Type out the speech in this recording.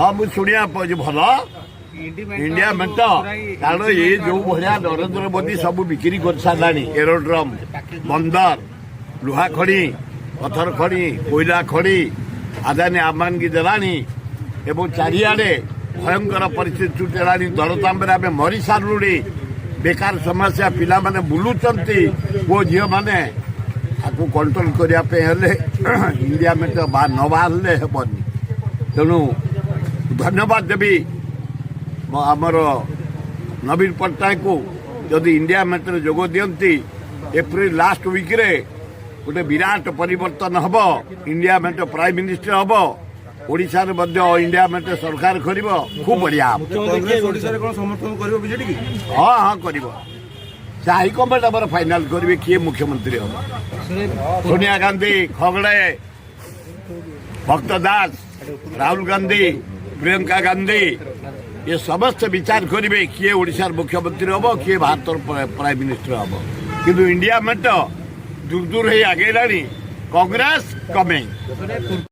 हाँ मुझे शुणिया भल इंडिया मेट कारण ये जो भाया नरेंद्र मोदी सब बिक्री कर सारा एरोड्रम बंदर लुहा खड़ी पथर खड़ी कोयला खड़ी आदानी आमानगी देलानी एवं चारिआडे भयंकर परिस्थिति सृष्टि दरदाम आम मरी सारूनी बेकार समस्या पिला माने बुलुचंती वो झील मैंने आपको कंट्रोल करने इंडिया मेट न बाहर हेबनी तेणु धन्यवाद देवी आमर नवीन पट्टनायक को जदि इंडिया मेट्रे जोग दियंती एप्रिल लास्ट वीक रे गोटे विराट परिवर्तन हम इंडिया मेट प्राइम मिनिस्टर हम ओडिशा रे मध्य इंडिया मेट सरकार करिब खूब बढ़िया समर्थन करिवो बीजेडी की हाँ हाँ करिब से हाईकमांड आम फाइनाल करेंगे किए मुख्यमंत्री हम सोनिया गांधी खगड़े भक्त दास राहुल गांधी प्रियंका गांधी ये समस्त विचार करेंगे किए ओडिशा मुख्यमंत्री हम किए भारत प्राइम मिनिस्टर हम किंतु इंडिया मेट दूर दूर ही आगे कांग्रेस कमिंग।